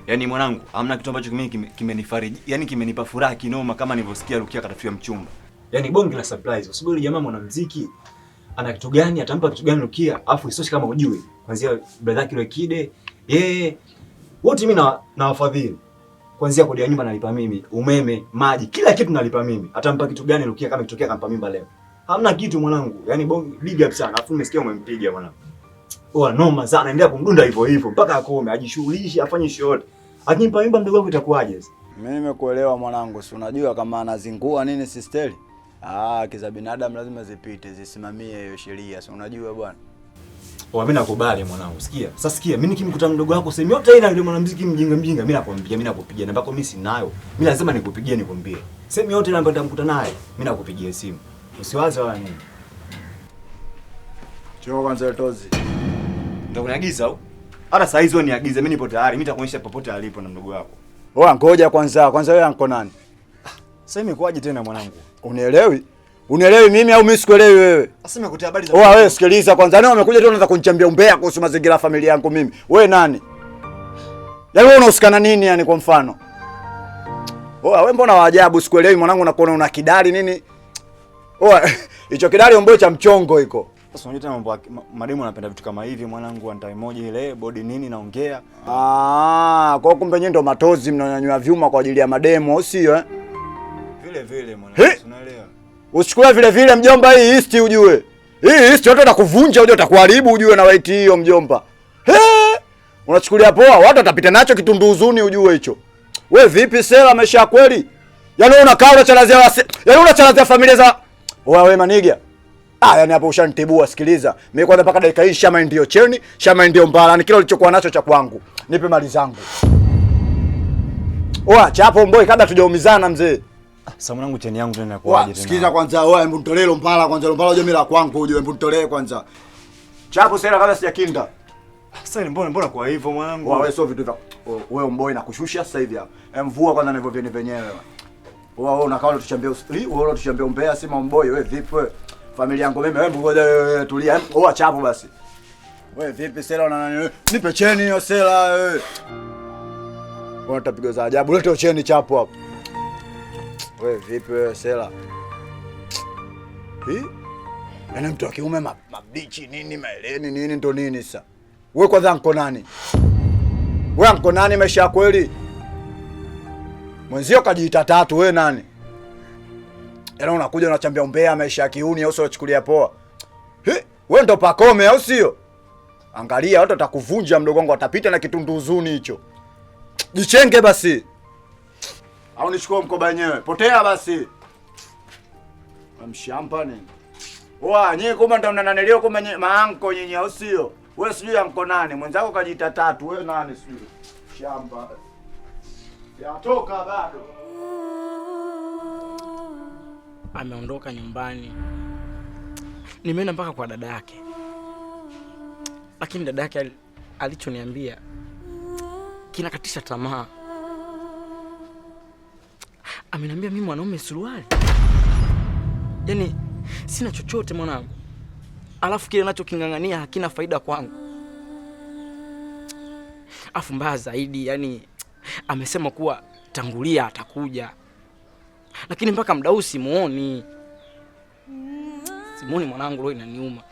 Yaani mwanangu, hamna kitu ambacho kimenifariji, yaani kimenipa furaha kinoma kama nilivyosikia Rukia katafia mchumba. Yaani bonge la surprise. Usubiri jamaa mwanamuziki ana kitu gani, atampa kitu gani Rukia, afu isoshi kama ujue. Kuanzia brother yake Kide, yeye wote mimi na wafadhili. Kuanzia kodi ya nyumba nalipa mimi, umeme, maji, kila kitu nalipa mimi. Atampa kitu gani Rukia kama kitokea kampa mimba leo? Hamna kitu mwanangu. Yaani bonge big up sana. Afu nimesikia umempiga mwanangu. Oa noma sana, endelea kumdunda hivyo hivyo mpaka akome, ajishughulishe, afanye short. Akimpa mimba mdogo wako itakuwaje? Mimi nimekuelewa mwanangu, si unajua kama anazingua nini sisteli? Kiza binadamu lazima zipite, zisimamie hiyo sheria, si unajua bwana. Mimi nakubali mwanangu, sikia. Sasa sikia, mimi nikimkuta mdogo wako sema yote ile ndio mwanamuziki mjinga, mimi nakwambia, mimi nakupigia namba yako mimi sinayo. Mimi lazima nikupigie nikwambie. Sema yote ile ambayo nitamkuta naye, mimi nakupigia simu. Usiwaze wala nini. Choo kwanza tozi. Ndio uniagiza au? Hata saa hizo niagize, mimi nipo tayari, mimi nitakuonyesha popote alipo na mdogo wako. Ngoja kwanza wewe anko nani? Sasa imekuaje tena mwanangu? Unielewi? Unielewi mimi au mimi sikuelewi wewe? Sasa nimekutia habari za wewe sikiliza kwanza. Nani wamekuja tu unaanza kunichambia umbea kuhusu mazingira ya familia yangu mimi? Wewe nani? Yaani wewe unahusikana nini yani kwa mfano? Wewe mbona waajabu sikuelewi mwanangu, nakuona una kidali nini? Hicho kidali ombo cha mchongo iko. Sasa unajua mambo mademu anapenda vitu kama hivi mwanangu, antai moja ile body nini naongea. Kwa kumbe nyinyi ndo matozi mnanyanyua vyuma kwa ajili ya mademu au sio Vile mwanangu, unaelewa? Usichukue vile mjomba, hii East ujue. Hii East watu watakuvunja ujue, utakuharibu ujue na white hiyo mjomba. Unachukulia poa, watu watapita nacho kitundu huzuni ujue hicho. Wewe vipi sela maisha kweli? Yaani unakaa unachalazia familia za wewe maniga. Yaani hapo ushanitibua, sikiliza. Mimi kwanza mpaka dakika hii shama ndio cheni, shama ndio mbala, ni kile ulichokuwa nacho cha kwangu. Nipe mali zangu. Chapo mboi kabla tujaumizana mzee. Sasa mwanangu cheni yangu tena inakuaje tena? Sikiza kwanza hebu nitolee mbala kwanza, mbala hoja mimi la kwangu uje hebu nitolee kwanza. Chapo sera kabla sijakinda. Sasa mbona kwa hivyo mwanangu? Wewe sio vitu vya wewe mboi na kushusha sasa hivi hapa. Mvua kwanza na hivyo venyewe. Wewe unakaa unatuchambia wewe unatuchambia umbea sema mboi wewe vipi wewe? Familia yangu mimi wewe ngoja tulia. Chapo basi. Wewe vipi sela una nani? Nipe cheni hiyo sela wewe. Wewe utapiga za ajabu. Leta cheni chapo hapo. Wewe vipi wewe sela? Yaani mtu wa kiume mabichi nini maeleni nini ndo nini sasa? Wewe kwanza anko nani? Wewe anko nani maisha ya kweli? Mwenzio kajiita tatu, wewe nani? Yaani unakuja unachambia umbea maisha ya kiuni au sio chukulia poa? Wewe ndo pakome au sio? Angalia watu watakuvunja mdogo wangu, watapita na kitundu huzuni hicho. Jichenge basi. Au nichukue mkoba wenyewe. Potea basi. Mshamba nini? Nyie kumbe ndo mnananeleo kumbe maanko nyinyi au sio? Wewe sijui anko nani? Mwenzako kajiita tatu, wewe nani sijui? Shamba. Yatoka bado. Ameondoka nyumbani. Nimeenda mpaka kwa dada yake. Lakini dada yake alichoniambia kinakatisha tamaa. Ameniambia mimi mwanaume suruali. Yaani sina chochote mwanangu. Alafu kile ninachokingangania hakina faida kwangu. Afu mbaya zaidi, yani amesema kuwa tangulia atakuja. Lakini mpaka muda huu simuoni. Simuoni mwanangu, roho inaniuma.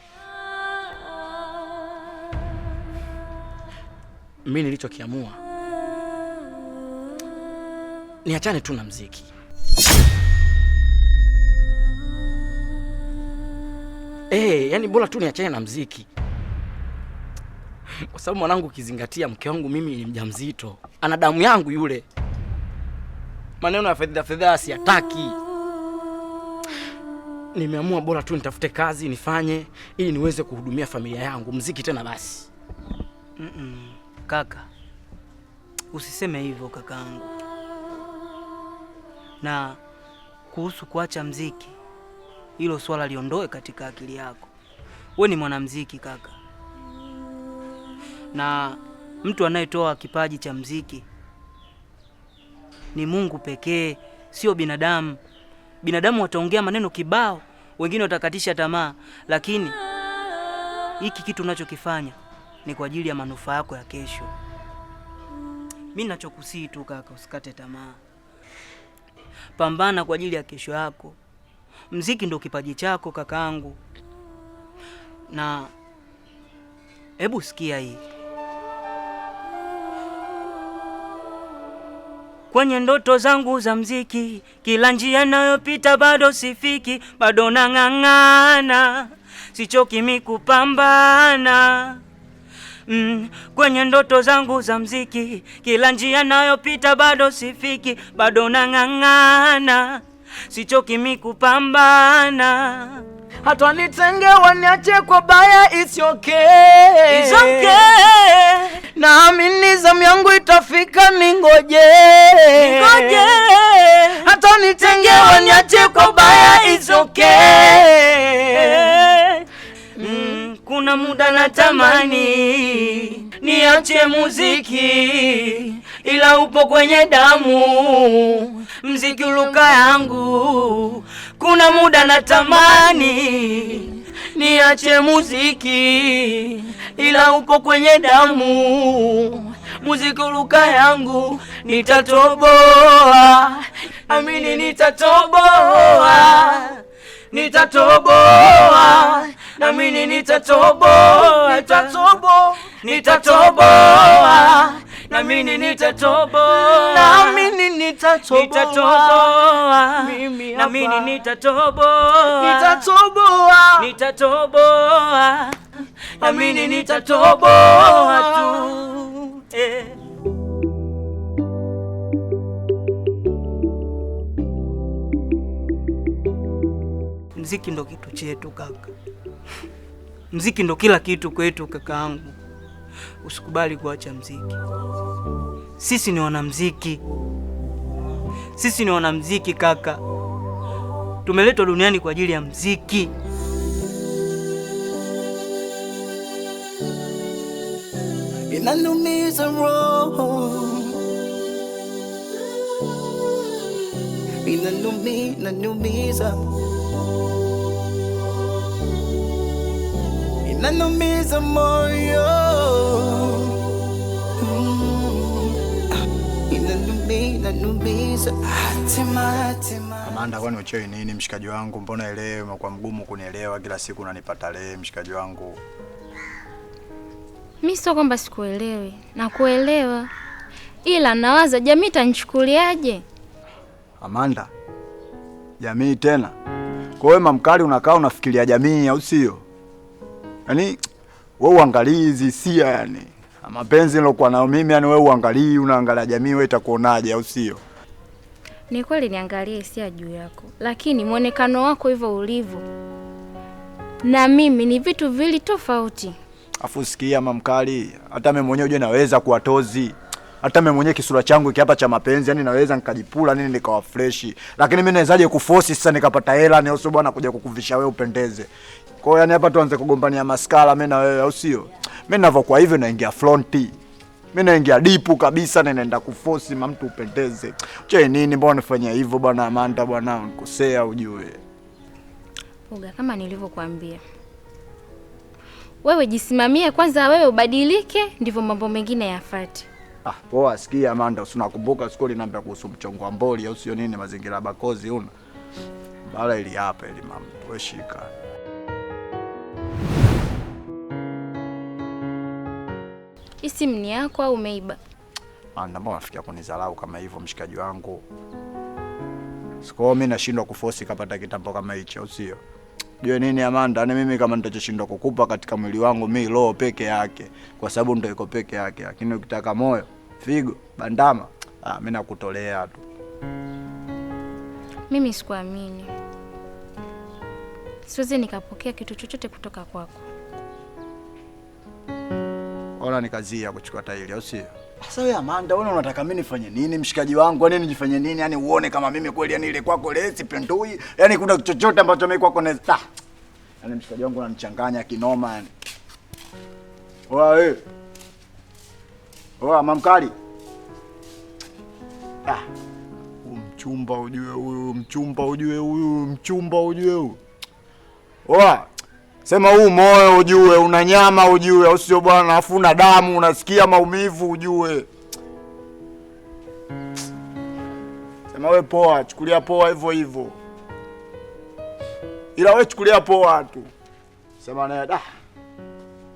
Mimi nilichokiamua niachane tu na muziki. Yani bora tu niachane na muziki. Kwa sababu mwanangu kizingatia mke wangu mimi ni mjamzito. Ana damu yangu yule. Maneno ya fedha siyataki. Nimeamua bora tu nitafute kazi nifanye ili niweze kuhudumia familia yangu. Muziki tena basi. Kaka. Usiseme hivyo kakaangu. Na kuhusu kuacha muziki, hilo swala liondoe katika akili yako. Wewe ni mwanamuziki kaka. Na mtu anayetoa kipaji cha muziki ni Mungu pekee, sio binadamu. Binadamu wataongea maneno kibao, wengine watakatisha tamaa, lakini hiki kitu unachokifanya ni kwa ajili ya manufaa yako ya kesho. Mimi nachokusii tu kaka, usikate tamaa. Pambana kwa ajili ya kesho yako. Mziki ndio kipaji chako kakaangu. Na hebu sikia hii. Kwenye ndoto zangu za mziki, kila njia nayopita bado sifiki, bado nang'ang'ana, sichoki mimi kupambana. Kwenye ndoto zangu za mziki, kila njia nayopita bado sifiki, bado nang'ang'ana, sichoki mimi kupambana. Hata nitenge waniache kwa baya, it's okay. It's okay. Naamini zamu yangu itafika, ningoje. Hata nitenge waniache kwa baya, it's okay. Kuna muda natamani niache muziki, ila upo kwenye damu, mziki luka yangu. Kuna muda natamani niache muziki, ila upo kwenye damu, muziki luka yangu. Nitatoboa, amini nitatoboa, nitatoboa, naamini nitatoboa, nitatoboa, naamini nitatoboa, naamini nitatoboa, naamini nitatoboa, nitatoboa, naamini nitatoboa tu. Mziki ndo kitu chetu kaka. Mziki ndo kila kitu kwetu kakaangu. Usikubali kuacha mziki. Sisi ni wanamziki. Sisi ni wanamziki kaka. Tumeletwa duniani kwa ajili ya mziki. Inanumiza roho, inanumiza, inanumiza moyo, inanumiza hatima. Amanda, kwani uchewi nini mshikaji wangu? Mbona elewe umekuwa mgumu kunielewa, kila siku unanipata leo mshikaji wangu? Mimi sio kwamba sikuelewi, na kuelewa, ila nawaza jamii itanichukuliaje? Amanda, jamii tena? Kwa wewe mamkali unakaa unafikiria jamii au sio? Yaani wewe uangalie hizi hisia yani. Mapenzi nilokuwa nayo mimi yani wewe uangalie, unaangalia jamii wewe itakuonaje au sio? Ni kweli niangalie hisia juu yako, lakini muonekano wako hivyo ulivyo na mimi ni vitu vili tofauti. Afu sikia mamkali, hata mimi mwenyewe unajua naweza kuwa tozi. Hata mimi mwenyewe kisura changu iki hapa cha mapenzi yani naweza nikajipula nini nikawa fresh. Lakini mimi nawezaje kuforce sasa nikapata hela ni usio bwana kuja kukuvisha wewe upendeze. Kwa hiyo yani hapa tuanze kugombania maskala mimi na wewe au sio? Mimi ninavyokuwa hivyo naingia fronti. Mimi naingia dipu kabisa na naenda kuforce mtu upendeze. Che nini mbona unafanya hivyo bwana Amanda bwana, unikosea ujue. Uga, kama nilivyokuambia, wewe jisimamie kwanza, wewe ubadilike, ndivyo mambo mengine yafuate. Poa, sikia Amanda, usinakumbuka siku niliambia kuhusu mchongo wa mboli au sio nini, mazingira bakozi una. Bala ili hapa ili mama, wewe shika. Hii simu ni yako au umeiba? Amanda, mbona unafikia kunidharau kama hivyo mshikaji wangu? Siko mimi nashindwa kuforce kapata kitambo kama hicho au sio? Jua nini Amanda, yani mimi kama nitachoshindwa kukupa katika mwili wangu mimi roho peke yake, kwa sababu ndio iko peke yake. Lakini ukitaka moyo, figo, bandama, mimi nakutolea tu. Mimi sikuamini. Siwezi nikapokea kitu chochote kutoka kwako. Ona ni kazi ya kuchukua tairi au sio? Sasa wewe Amanda, wewe unataka mimi nifanye nini mshikaji wangu? Yaani nijifanye nini? Yaani uone kama mimi kweli yani ile kwako leo sipendui. Yaani kuna chochote ambacho mimi kwako naweza. Yaani mshikaji wangu unanichanganya kinoma yani. Wewe. Wewe mamkali. Mchumba ujue huyu, mchumba ujue huyu, mchumba ujue huyu. Sema huu moyo ujue, una nyama ujue, au sio bwana? Afu una damu, unasikia maumivu ujue. Sema we poa, chukulia poa hivyo hivyo. Ila we chukulia poa tu. Sema naye da.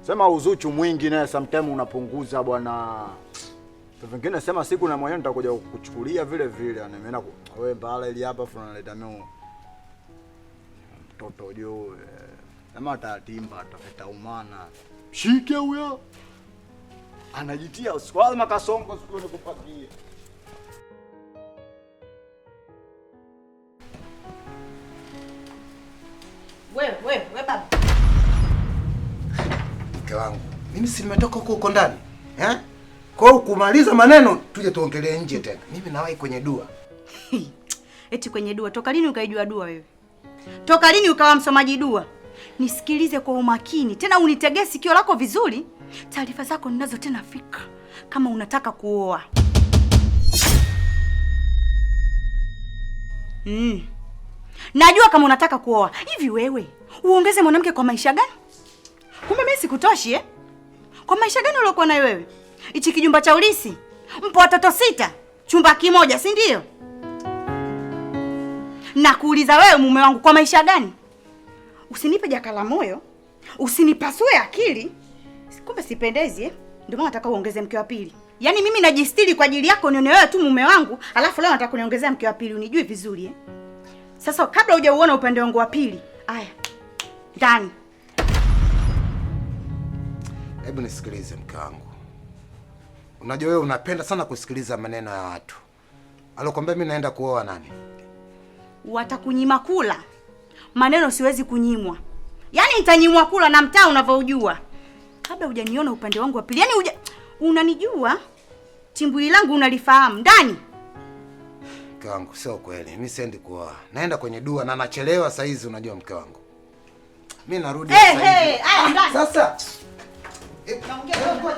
Sema uzuchu mwingi naye sometimes unapunguza bwana. Vingine sema siku na mwenyewe nitakuja kukuchukulia vile vile. Anaenda wewe mbala ili hapa afu unaleta mimi. Mtoto juu. Sema atatimba atafeta umana. Shike huyo. Anajitia usikwala makasongo siku nikupakie. Wewe baba. Mke wangu, mimi si nimetoka huko ndani. Kwa hiyo kumaliza maneno tuje tuongelee nje tena. Mimi nawahi kwenye dua. Eti kwenye dua? Toka lini ukaijua dua wewe? Toka lini ukawa msomaji dua? Nisikilize kwa umakini, tena unitegee sikio lako vizuri. Taarifa zako ninazo tena fika. Kama unataka kuoa. Najua kama unataka kuoa. Hivi wewe, uongeze mwanamke kwa maisha gani? Kumbe mimi sikutoshi eh? Kwa maisha gani uliokuwa nayo wewe? Hichi kijumba cha ulisi. Mpo watoto 6, chumba kimoja, si ndio? Na kuuliza wewe mume wangu kwa maisha gani? Usinipe jakala moyo, usinipasue akili. Kumbe sipendezi eh? Ndio maana nataka uongeze mke wa pili. Yaani mimi najistiri kwa ajili yako nione wewe tu mume wangu, alafu leo nataka kuniongezea mke wa pili, unijui vizuri eh? Sasa kabla hujauona upande wangu wa pili, haya. Ndani. Hebu nisikilize mke wangu. Unajua wewe unapenda sana kusikiliza maneno ya watu. Alokuambia mimi naenda kuoa nani? Watakunyima kula. Maneno siwezi kunyimwa. Yaani nitanyimwa kula na mtaa unavyojua. Kabla hujaniona upande wangu wa pili. Yaani unanijua? Timbuli langu unalifahamu. Ndani. Mke wangu sio kweli. Mimi siendi kuoa. Naenda kwenye dua na nachelewa saa hizi unajua mke wangu. Mimi narudi sasa hivi. Ndani. Sasa. Naongea wewe.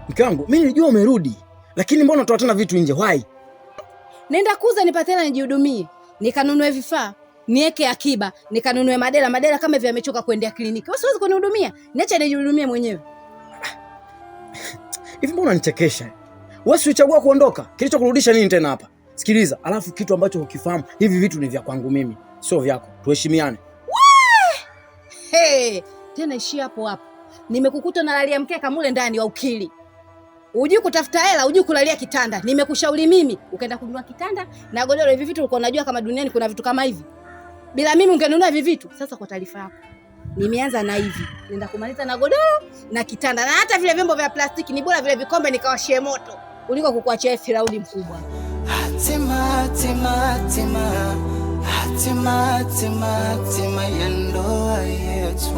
Mke wangu, mimi nilijua umerudi. Lakini mbona unatoa tena vitu nje? Why? Nenda kuuza nipate hela nijihudumie. Nikanunue vifaa, niweke akiba, nikanunue madela kama hivi amechoka kuendea kliniki. Wewe siwezi kunihudumia. Niache nijihudumie mwenyewe. Hivi mbona unanichekesha? Wewe si uchagua kuondoka. Kilichokurudisha nini tena hapa? Sikiliza, alafu kitu ambacho ukifahamu, hivi vitu ni vya kwangu mimi, sio vyako. Tuheshimiane. Hey, tena ishia hapo hapo. Nimekukuta nalalia mkeka mule ndani wa ukili. Unajui kutafuta hela, unajui kulalia kitanda. Nimekushauri mimi, ukaenda kununua kitanda na godoro. Hivi vitu ulikuwa unajua kama duniani kuna vitu kama hivi? Bila mimi ungenunua hivi vitu. Sasa kwa taarifa yako, nimeanza na hivi. Nenda kumaliza na godoro na kitanda. Na hata vile vyombo vya plastiki ni bora vile vikombe nikawashie moto kuliko kukuachia Firauni mkubwa. Hatima ya ndoa yetu.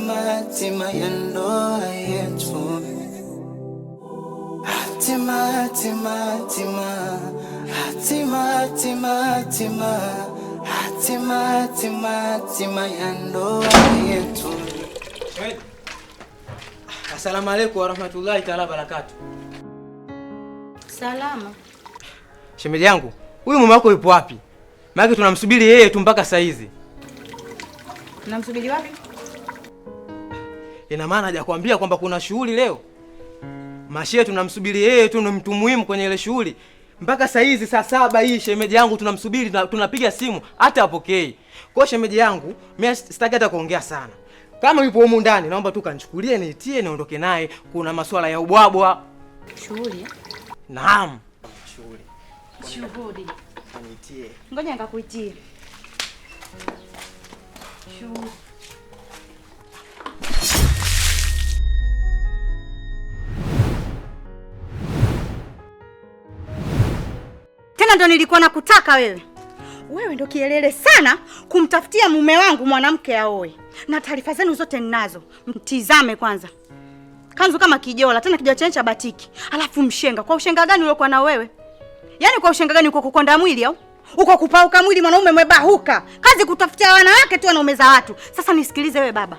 Hatima ya ndoa yetu. Hatima ya ndoa yetu. Asalamu alaykum wa rahmatullahi ta'ala barakatuh. Salama. Shemeji yangu, huyu mume wako yupo wapi? Maana tunamsubiri yeye tu mpaka saa hizi. Tunamsubiri wapi? Ina maana hajakwambia kwamba kuna shughuli leo? Mashie tunamsubiri yeye tu, ni mtu muhimu kwenye ile shughuli. Mpaka saa hizi saa 7 hii shemeji yangu tunamsubiri, tunapiga simu hata apokei. Kwa shemeji yangu, mimi sitaki hata kuongea sana. Kama yupo humu ndani, naomba tu kanichukulie niitie niondoke naye. Kuna masuala ya ubwabwa. Shughuli? Naam. Shughuli. Niitie. Ngoja nikakuitie. Shughuli. Tena ndo nilikuwa nakutaka wewe. Wewe ndo kielele sana kumtafutia mume wangu mwanamke aoe. Na taarifa zenu zote ninazo. Mtizame kwanza. kanzu kama kijola, tena kijola cha batiki. Alafu mshenga. Kwa ushenga gani uliokuwa na wewe? Yaani kwa ushenga gani uko kukonda mwili au? Uko kupauka mwili mwanaume mwebahuka. Kazi kutafutia wanawake tu wanaume za watu. Sasa nisikilize wewe baba.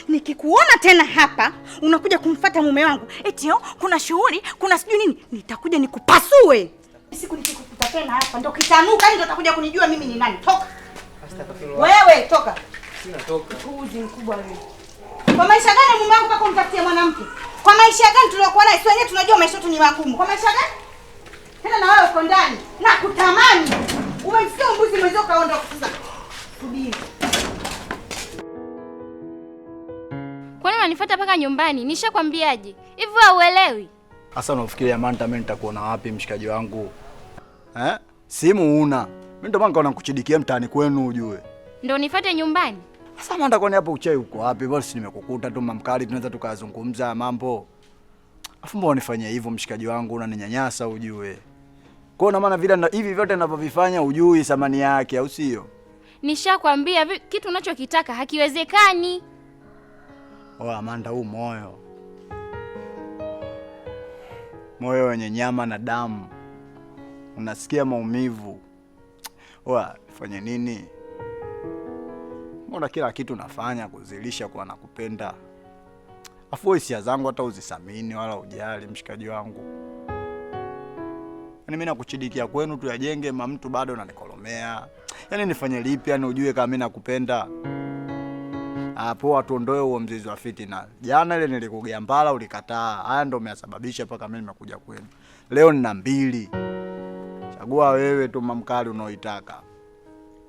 Nikikuona tena hapa unakuja kumfuata mume wangu, eti kuna shughuli, kuna sijui nini, nitakuja nikupasue. Siku nikikukuta tena hapa ndio kitanuka, ndio utakuja kunijua mimi ni nani. Toka. Wewe toka. Sina toka. Kuuzi mkubwa wewe. Kwa maisha gani mume wangu mpaka umtafutie mwanamke? Kwa maisha gani tuliokuwa naye? Sio wenyewe tunajua maisha yetu ni magumu. Kwa maisha gani? Tena na wewe uko ndani. Na kutamani. Umemsikia mbuzi mwenzio kaondoka sasa. Subiri. Kwani unanifuata mpaka nyumbani? Nishakwambiaje? Hivi hauelewi? Sasa unafikiria Amanda mimi nitakuona wapi mshikaji wangu? Simu una. Mimi ndo maana nakuchidikia mtaani kwenu ujue. Ndio nifuate nyumbani? Sasa Amanda kwani hapo uchai uko wapi? Basi nimekukuta tu mamkali tunaweza tukazungumza mambo. Afu mbona unifanyia hivyo mshikaji wangu, unaninyanyasa ujue. Kwa na maana vile hivi vyote ninavyovifanya ujui thamani yake au sio? Nishakwambia kitu unachokitaka hakiwezekani. Amanda, huu moyo wenye nyama na damu, unasikia maumivu. Fanye nini? Mbona kila kitu nafanya kuzilisha kwa nakupenda, afu hisia zangu hata uzisamini wala ujali mshikaji wangu. Yaani mimi nakuchidikia kwenu tu yajenge mtu bado unanikolomea. Yaani nifanye lipi yani ujue kama mimi nakupenda? Poa, tuondoe huo mzizi wa fitina. Jana ile nilikugea mbala ulikataa. Haya ndio umeyasababisha mpaka mimi nimekuja kwenu. Leo nina 2. Chagua wewe tu mamkali unaoitaka.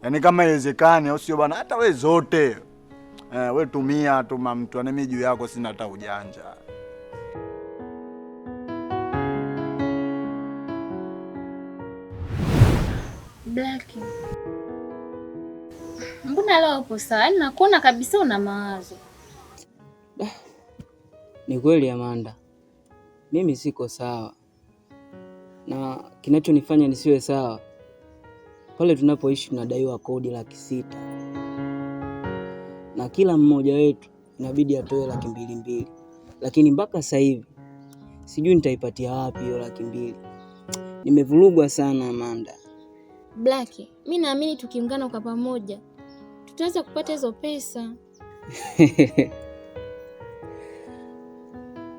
Yaani kama iwezekani au sio bwana, hata wewe zote. Wewe tumia tu mtu, ana mimi juu yako sina hata ujanja. Blackie. Mbona leo upo sawa? Yaani nakuona kabisa una mawazo. Ni kweli Amanda, mimi siko sawa, na kinachonifanya nisiwe sawa, pale tunapoishi tunadaiwa kodi 600, na kila mmoja wetu inabidi atoe 200, lakini mpaka sasa hivi sijui nitaipatia wapi hiyo 200. Nimevurugwa sana Amanda. Blackie, mimi naamini tukiungana kwa pamoja tutaweza kupata hizo pesa.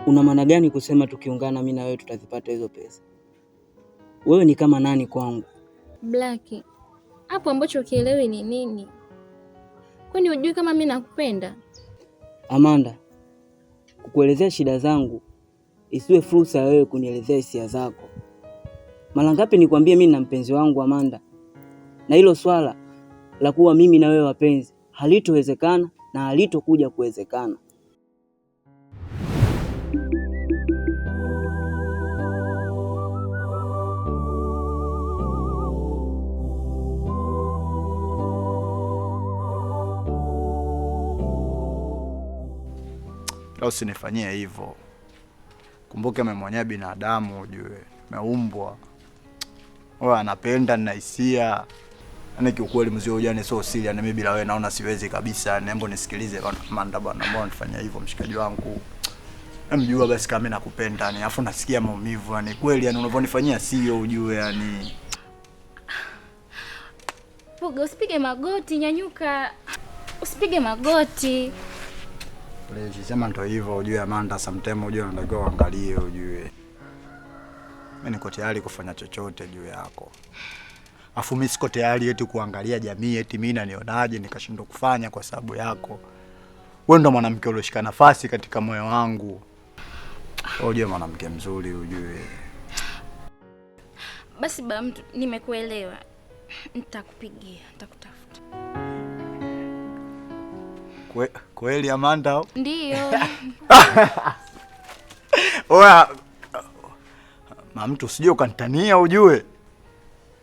Una maana gani kusema tukiungana mimi na wewe tutazipata hizo pesa? Wewe ni kama nani kwangu? Blackie, hapo ambacho ukielewi ni nini? Kwani hujui kama mimi nakupenda? Amanda, kukuelezea shida zangu isiwe fursa ya wewe kunielezea hisia zako. Mara ngapi nikwambie mimi na mpenzi wangu Amanda, na hilo swala la kuwa mimi na wewe wapenzi halitowezekana na halitokuja kuwezekana. Usinifanyie hivyo. Kumbuke memonyea binadamu ujue. Meumbwa. Anapenda na hisia. Yaani kiukweli mzee ujane sio siri, na mimi bila wewe naona siwezi kabisa. Nembo nisikilize Amanda bwana, mbona unifanyia hivyo mshikaji wangu? Mjua basi kama mimi nakupenda yani, afu nasikia maumivu yani kweli yani unavyonifanyia sio ujue yani. Puga, usipige magoti, nyanyuka. Usipige magoti. Please, sema ndio hivyo ujue Amanda, sometimes ujue unatakiwa uangalie ujue. Mimi niko tayari kufanya chochote juu yako. Afu mimi siko tayari eti kuangalia jamii eti mimi nanionaje nikashindwa kufanya kwa sababu yako. Wewe ndo mwanamke ulioshika nafasi katika moyo wangu. Ujue mwanamke mzuri ujue. Basi baba mtu, nimekuelewa. Nitakupigia, nitakutafuta. Kweli Amanda? Ndio. Oya. Mtu usije ukanitania ujue.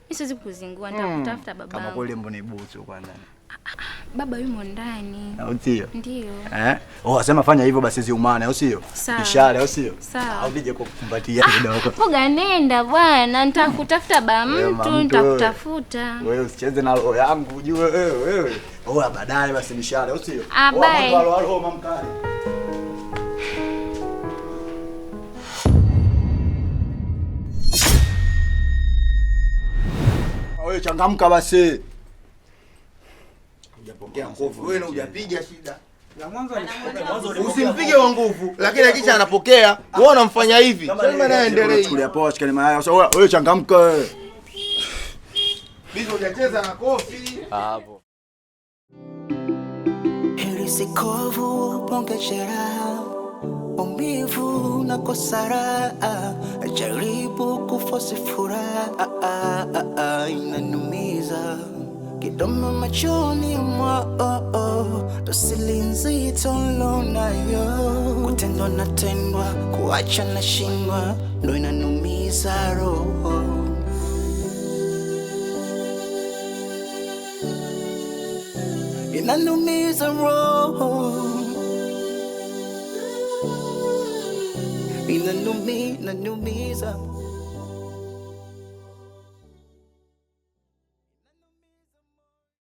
Mimi siwezi kuzingua, nitakutafuta baba. Kama kweli mbona ibusu kwa ndani. Baba yumo ndani. Au sio? Ndio. Sema fanya hivyo basi ziumane, au sio? Ishara, au sio? Sawa. Au nije kukumbatia kidogo. Poga nenda bwana, nitakutafuta baba mtu, nitakutafuta. Wewe usicheze na roho yangu ujue wewe. Baadaye basi ishara, au sio? Bye. Halo mamkali. Wewe changamka basi. Hujapokea nguvu. Wewe na hujapiga shida. Ya mwanzo Usimpige kwa nguvu, lakini kisha anapokea. Wewe unamfanya hivi. Sema naye endelee. Chukulia poa, shikeni mayai. Sasa wewe changamka wewe. Bizo hujacheza na kofi. hapo. Heri sikovu bonge jeraha, maumivu na kosara, jaribu kufosi furaha, inanumiza kidomo machoni mwao, dosili nzito lonayo, kutendwa na tendwa, kuacha na shindwa, ndo inanumiza roho. Inanumiza roho, inanumiza